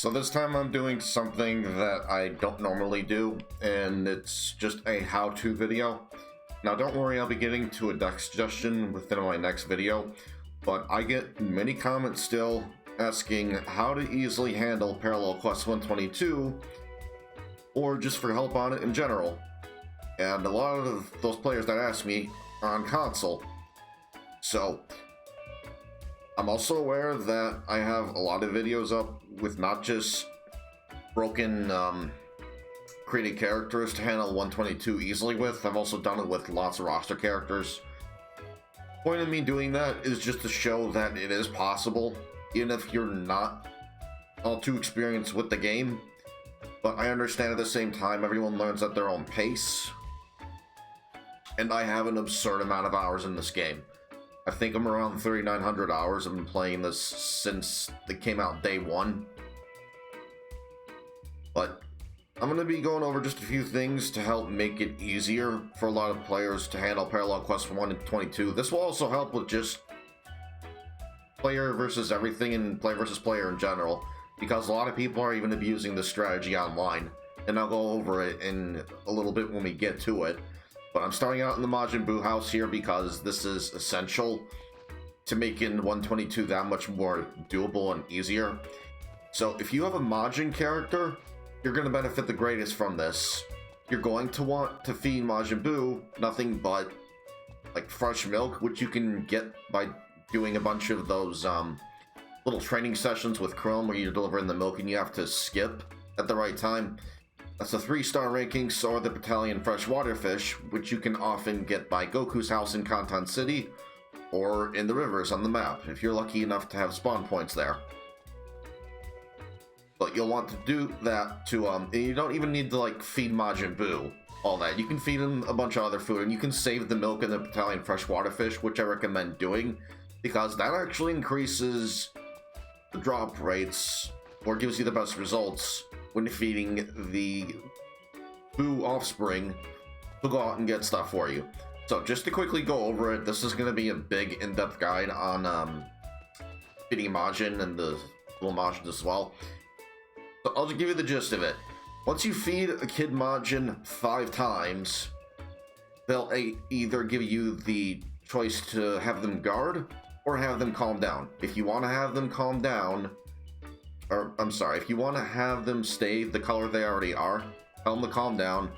So this time I'm doing something that I don't normally do, and it's just a how-to video. Now don't worry, I'll be getting to a deck suggestion within my next video, but I get many comments still asking how to easily handle Parallel Quest 122, or just for help on it in general. And a lot of those players that ask me are on console. So I'm also aware that I have a lot of videos up with not just broken created characters to handle 122 easily with. I've also done it with lots of roster characters. The point of me doing that is just to show that it is possible, even if you're not all too experienced with the game. But I understand at the same time, everyone learns at their own pace. And I have an absurd amount of hours in this game. I think I'm around 3,900 hours. I've been playing this since it came out day one. But I'm going to be going over just a few things to help make it easier for a lot of players to handle Parallel Quest 1 and 22. This will also help with just player versus everything and player versus player in general, because a lot of people are even abusing this strategy online. And I'll go over it in a little bit when we get to it. But I'm starting out in the Majin Buu house here because this is essential to making 122 that much more doable and easier. So if you have a Majin character, you're going to benefit the greatest from this. You're going to want to feed Majin Buu nothing but like fresh milk, which you can get by doing a bunch of those little training sessions with Chrome where you're delivering the milk and you have to skip at the right time. That's a 3-star ranking, so are the Battalion Freshwater Fish, which you can often get by Goku's house in Kantan City, or in the rivers on the map, if you're lucky enough to have spawn points there. But you'll want to do that to, and you don't even need to, like, feed Majin Buu all that. You can feed him a bunch of other food, and you can save the milk in the Battalion Freshwater Fish, which I recommend doing, because that actually increases the drop rates, or gives you the best results when feeding the Buu offspring to go out and get stuff for you. So just to quickly go over it, this is going to be a big in-depth guide on feeding Majin and the little Majins as well. So I'll just give you the gist of it. Once you feed a kid Majin 5 times, they'll either give you the choice to have them guard or have them calm down. If you want to have them calm down, or, I'm sorry, if you want to have them stay the color they already are, tell them to calm down.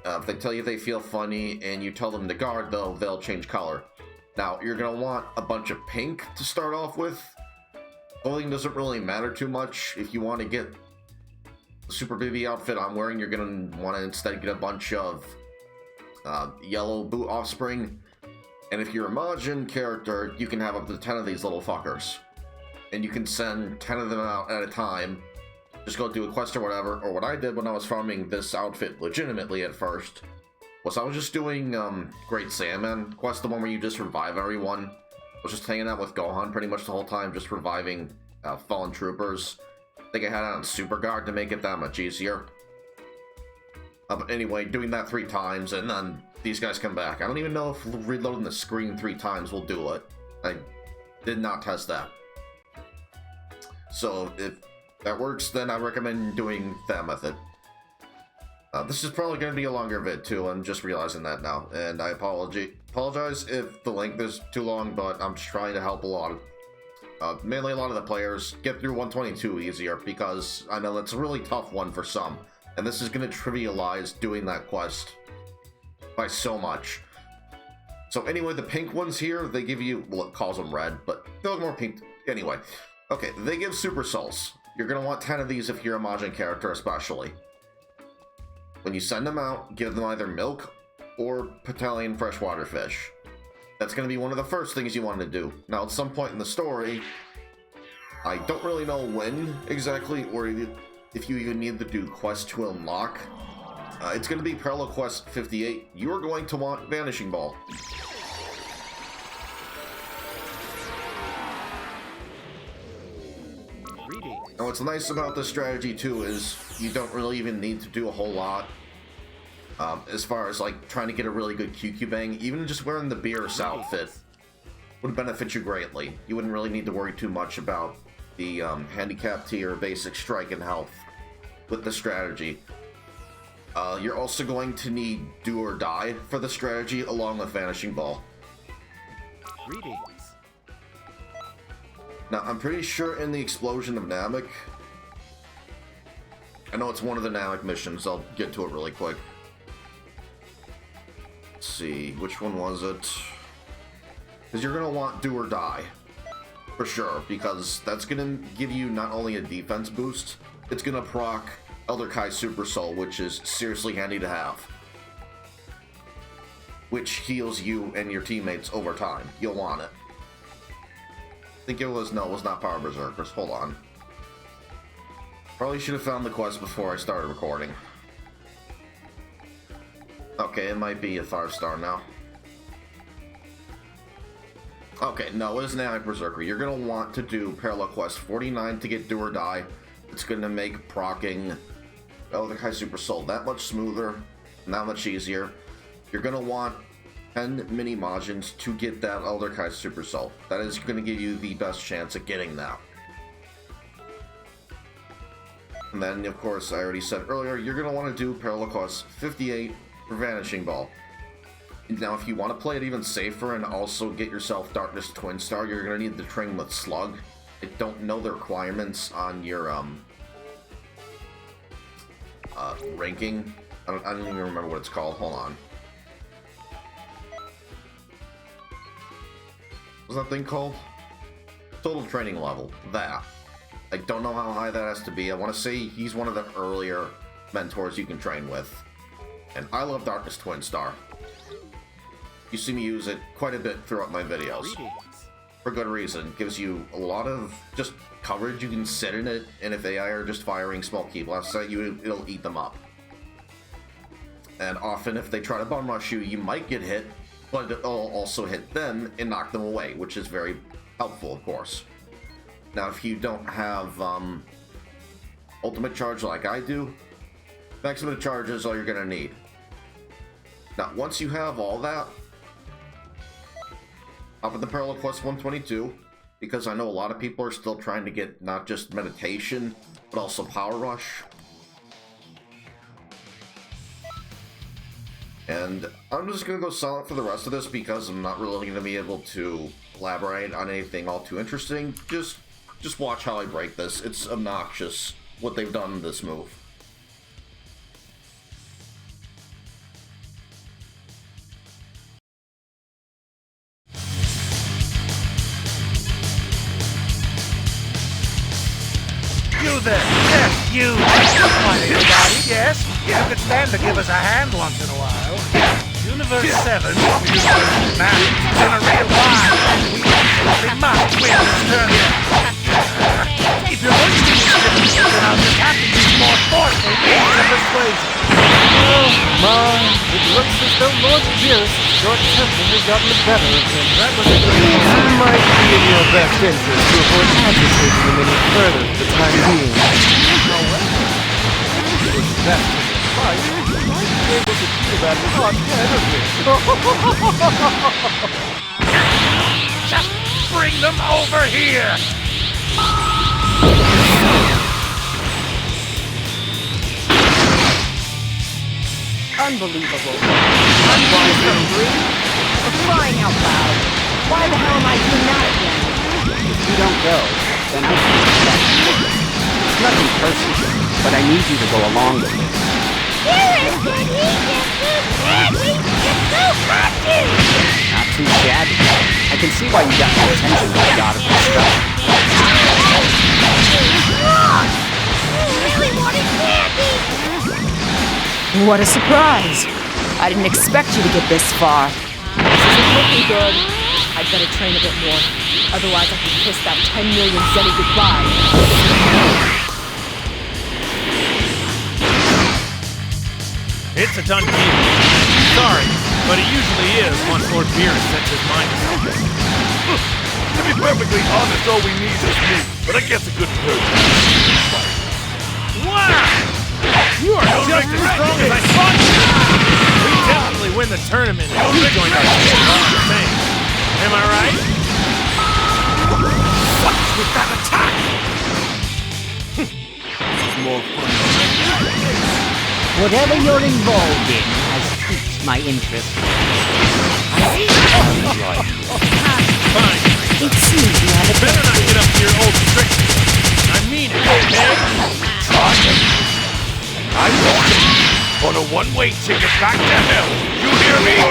If they tell you they feel funny and you tell them to guard, they'll change color. Now, you're going to want a bunch of pink to start off with. Clothing doesn't really matter too much. If you want to get the Super Baby outfit I'm wearing, you're going to want to instead get a bunch of yellow Buu offspring. And if you're a Majin character, you can have up to 10 of these little fuckers. And you can send 10 of them out at a time. Just go do a quest or whatever. Or what I did when I was farming this outfit legitimately at first was I was just doing Great Saiyaman quest, the one where you just revive everyone. I was just hanging out with Gohan pretty much the whole time, just reviving fallen troopers. I think I had it on Super Guard to make it that much easier. But anyway, doing that 3 times, and then these guys come back. I don't even know if reloading the screen 3 times will do it. I did not test that. So if that works, then I recommend doing that method. This is probably going to be a longer vid too, I'm just realizing that now, and I apologize if the length is too long, but I'm just trying to help mainly a lot of the players get through 122 easier, because I know it's a really tough one for some, and this is going to trivialize doing that quest by so much. So anyway, the pink ones here, they give you, well, it calls them red, but they look more pink anyway. Okay, they give Super Souls. You're going to want 10 of these if you're a Majin character especially. When you send them out, give them either milk or Battalion Freshwater Fish. That's going to be one of the first things you want to do. Now, at some point in the story, I don't really know when exactly, or if you even need to do quests to unlock. It's going to be Parallel Quest 58. You are going to want Vanishing Ball. And what's nice about this strategy too is you don't really even need to do a whole lot as far as like trying to get a really good QQ bang. Even just wearing the Beerus outfit would benefit you greatly. You wouldn't really need to worry too much about the handicap tier, basic strike, and health with the strategy. You're also going to need Do or Die for the strategy, along with Vanishing Ball. Greetings. Now, I'm pretty sure in the Explosion of Namek, I know it's one of the Namek missions, I'll get to it really quick. Let's see, which one was it? Because you're going to want Do or Die, for sure, because that's going to give you not only a defense boost, it's going to proc Elder Kai Super Soul, which is seriously handy to have. Which heals you and your teammates over time. You'll want it. I think it was, no, it was not Power Berserkers. Hold on. Probably should have found the quest before I started recording. Okay, it might be a 5-star now. Okay, no, it is Namek Berserker. You're going to want to do Parallel Quest 49 to get Do or Die. It's going to make proccing Elder Kai Super Soul that much smoother, that much easier. You're going to want 10 mini Majins to get that Elder Kai Super Soul. That is going to give you the best chance at getting that. And then, of course, I already said earlier, you're going to want to do Parallel Quest 58 for Vanishing Ball. Now, if you want to play it even safer and also get yourself Darkness Twin Star, you're going to need to train with Slug. I don't know the requirements on your ranking. I don't even remember what it's called. Hold on. What's that thing called? Total training level. That. I don't know how high that has to be. I want to say he's one of the earlier mentors you can train with. And I love Darkness Twin Star. You see me use it quite a bit throughout my videos. Greetings. For good reason. Gives you a lot of just coverage. You can sit in it, and if AI are just firing small ki blasts at you, it'll eat them up. And often if they try to bum rush you, you might get hit, but it'll also hit them and knock them away, which is very helpful, of course. Now, if you don't have ultimate charge like I do, maximum charge is all you're going to need. Now, once you have all that, up at the Parallel Quest 122, because I know a lot of people are still trying to get not just meditation, but also Power Rush. And I'm just going to go silent for the rest of this because I'm not really going to be able to elaborate on anything all too interesting. Just watch how I break this. It's obnoxious what they've done in this move. You there! Yes, you! Finding anybody, yes? You could stand to give us a hand once in a while. Universe 7, Universe 9, is in a real line. We must win this tournament. If you're going to be difficult, then I'll just have to use more forceful means of persuasion. Oh, my. It looks as though Lord Beerus' short temper has gotten the better of him. That was a good one. It might be in your best interest to avoid agitating him any further for the time being. However, if it was best in the fight, you might be able to do that without editing. Just bring them over here! Unbelievable. Unwise from Green? For crying out loud. Why the hell am I doing that again? If you don't go, then I can't expect you. It's nothing personal, but I need you to go along with this. Beerus said he gets too badly. It's so happy. Not too shabby. I can see why you got the attention of the God of Destruction. You really wanted candy. What a surprise! I didn't expect you to get this far. This isn't looking good. I'd better train a bit more. Otherwise I can kiss that 10 million Zenny goodbye. It's a done deal. Sorry, but it usually is once Lord Beerus sets his mind to something. To be perfectly honest, all we need is meat, but I guess a good person. Wow! You are just as strong as I thought you were! We definitely win the tournament if you join our team. Am I right? What's with that attack? more fun. Whatever you're involved in has piqued my interest. Fine. It seems you have a Better not get up to your old tricks. I mean it, okay? I want it on a one-way ticket back to hell. You hear me?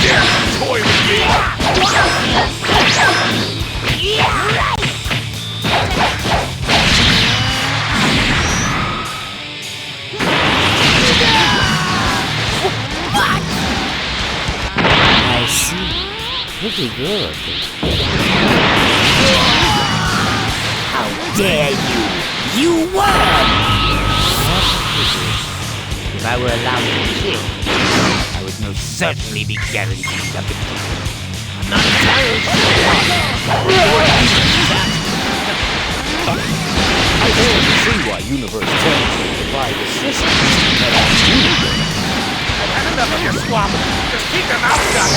Dare toy with me? I see. Pretty good. How dare you! You won! If I were allowed to kill, I would most certainly be guaranteed a victory. I'm not entirely I don't see why Universe 10 should provide assistance. I've had enough of your squabbling. Just keep your mouth shut.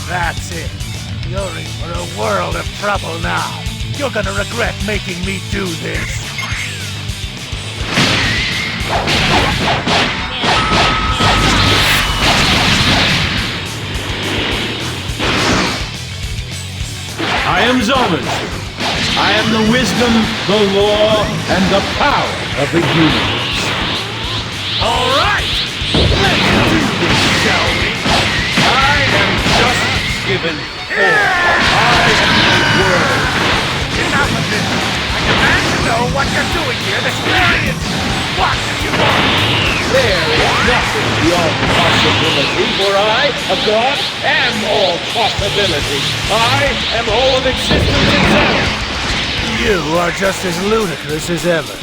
That's it. You're in for a world of trouble now. You're gonna regret making me do this. I am Zomans. I am the wisdom, the law, and the power of the universe. All right! Let's do this, shall we? I am justice given form. I am the world. Enough of this! I demand to know what you're doing here this very instant! What do you want? There is nothing beyond possibility, for I, a god, am all possibility. I am all of existence itself. You are just as ludicrous as ever.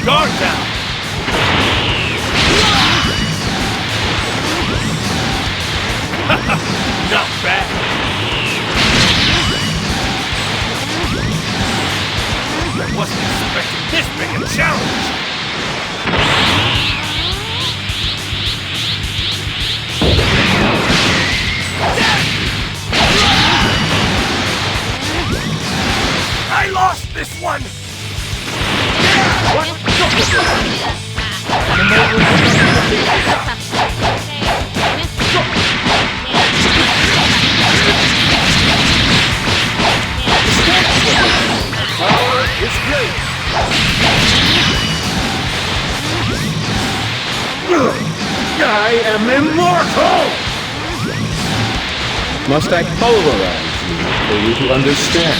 Guard down! Not bad. I wasn't expecting this big a challenge. I lost this one! Power is great. I am immortal! Must I polarize you for you to understand?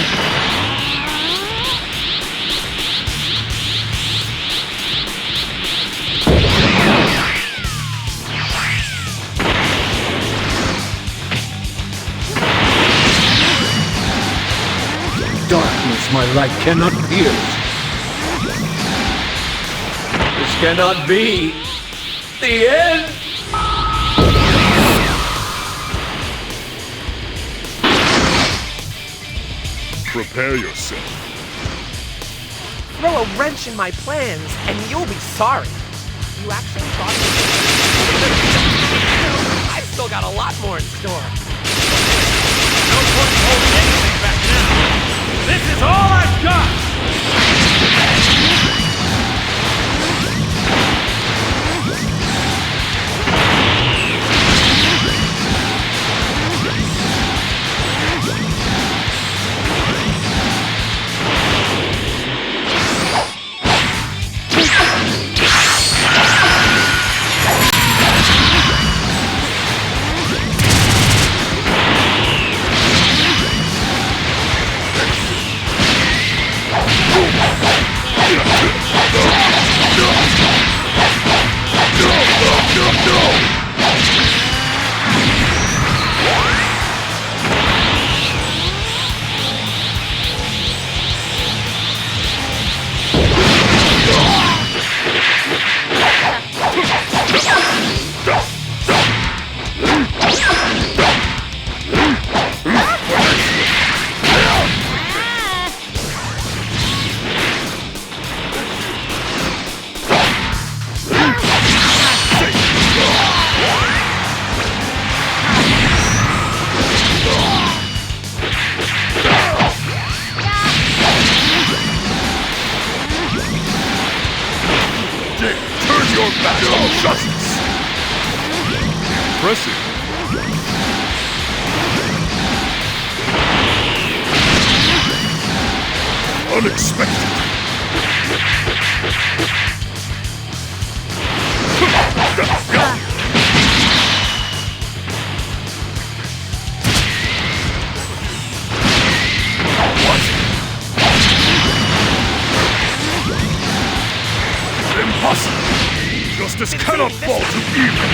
Darkness my light cannot pierce. This cannot be the end. Prepare yourself. Throw a wrench in my plans, and you'll be sorry. You actually thought I've still got a lot more in store. No point in holding anything back now. This is all I've got! Earn your battle of justice! Impressive. Unexpected. Impossible! Justice cannot fall to evil!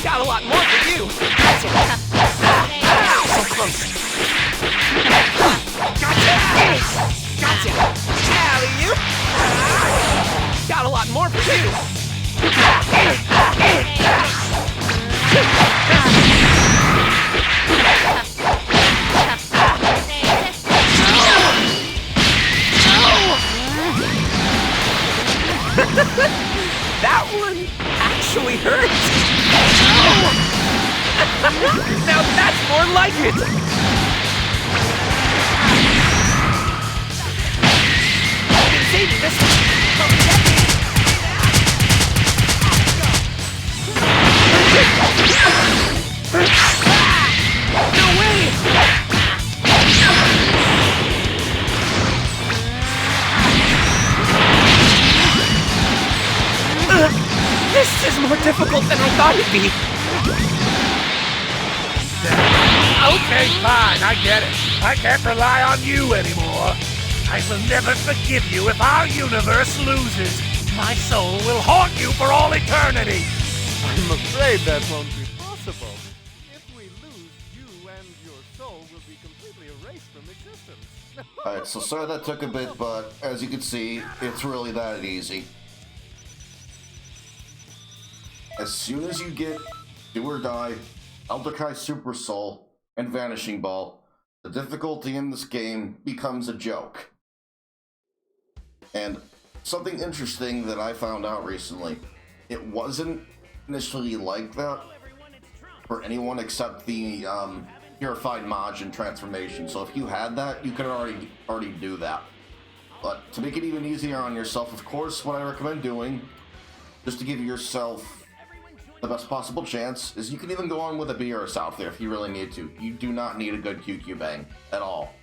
Got a lot more for you. Gotcha. So close. Gotcha. Alley-oop. Got a lot more for you. That one actually hurts. Now that's more like it! I've been saving this from no way! This is more difficult than I thought it'd be. Okay, fine, I get it. I can't rely on you anymore. I will never forgive you if our universe loses. My soul will haunt you for all eternity. I'm afraid that won't be possible. If we lose, you and your soul will be completely erased from existence. Alright, so sorry that took a bit, but as you can see, it's really that easy. As soon as you get Do or Die, Elder Kai Super Soul, and Vanishing Ball, the difficulty in this game becomes a joke. And something interesting that I found out recently, it wasn't initially like that for anyone except the Purified Majin transformation. So if you had that, you could already do that. But to make it even easier on yourself, of course, what I recommend doing, just to give yourself the best possible chance, is you can even go on with a Beerus out there if you really need to. You do not need a good QQ Bang at all.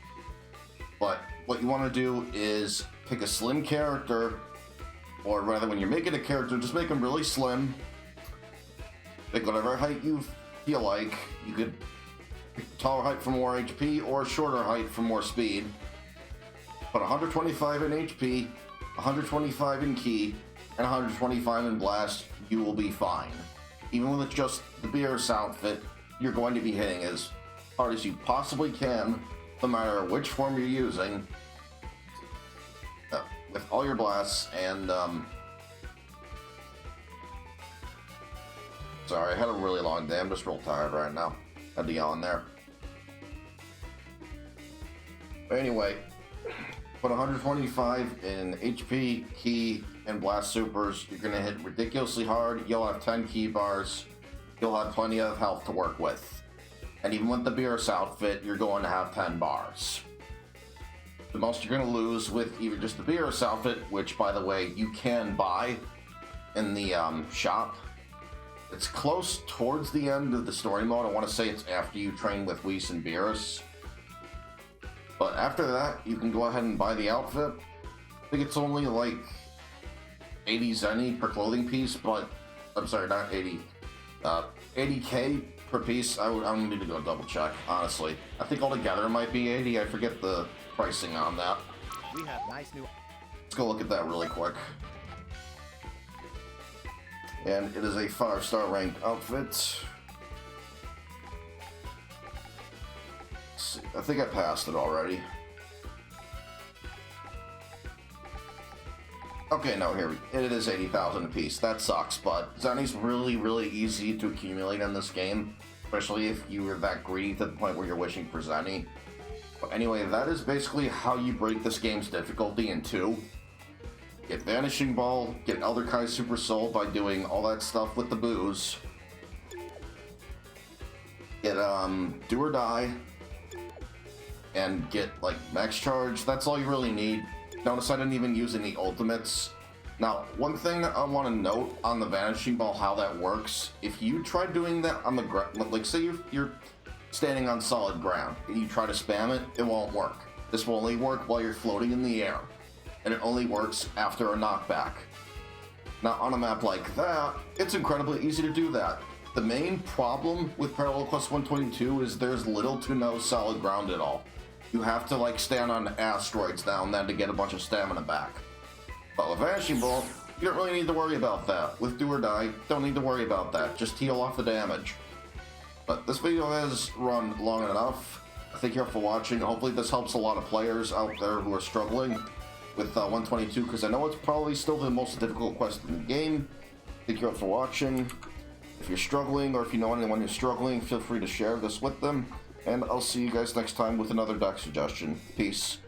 But what you want to do is pick a slim character, or rather when you're making a character, just make them really slim. Pick whatever height you feel like. You could pick taller height for more HP, or shorter height for more speed. Put 125 in HP, 125 in Ki, and 125 in Blast. You will be fine. Even with just the Beerus outfit, you're going to be hitting as hard as you possibly can, no matter which form you're using, with all your blasts. And sorry, I had a really long day. I'm just real tired right now. Had to yawn there. But anyway, put 125 in HP, Ki, and Blast Supers. You're going to hit ridiculously hard. You'll have 10 Ki bars. You'll have plenty of health to work with. And even with the Beerus outfit, you're going to have 10 bars. The most you're going to lose with even just the Beerus outfit, which, by the way, you can buy in the shop. It's close towards the end of the story mode. I want to say it's after you train with Whis and Beerus. But after that, you can go ahead and buy the outfit. I think it's only like 80 zenny per clothing piece, but I'm sorry, not 80. 80k per piece. I would need to go double check, honestly. I think altogether it might be 80. I forget the pricing on that. We have nice new... go look at that really quick. And it is a 5-star ranked outfit. Let's see. I think I passed it already. Okay, no, here it is 80,000 apiece. That sucks, but Zenny's really, really easy to accumulate in this game, especially if you were that greedy to the point where you're wishing for Zenny. But anyway, that is basically how you break this game's difficulty in 2. Get Vanishing Ball, get Elder Kai Super Soul by doing all that stuff with the boos. Get Do or Die, and get like Max Charge. That's all you really need. Notice I didn't even use any ultimates. Now, one thing I want to note on the Vanishing Ball, how that works, if you try doing that on the ground, like say you're standing on solid ground and you try to spam it, it won't work. This will only work while you're floating in the air, and it only works after a knockback. Now, on a map like that, it's incredibly easy to do that. The main problem with Parallel Quest 122 is there's little to no solid ground at all. You have to like stand on asteroids now and then to get a bunch of stamina back. But with Vanishing Ball, you don't really need to worry about that. With Do or Die, don't need to worry about that. Just heal off the damage. But this video has run long enough. Thank you all for watching. Hopefully this helps a lot of players out there who are struggling with 122, because I know it's probably still the most difficult quest in the game. Thank you all for watching. If you're struggling, or if you know anyone who's struggling, feel free to share this with them. And I'll see you guys next time with another deck suggestion. Peace.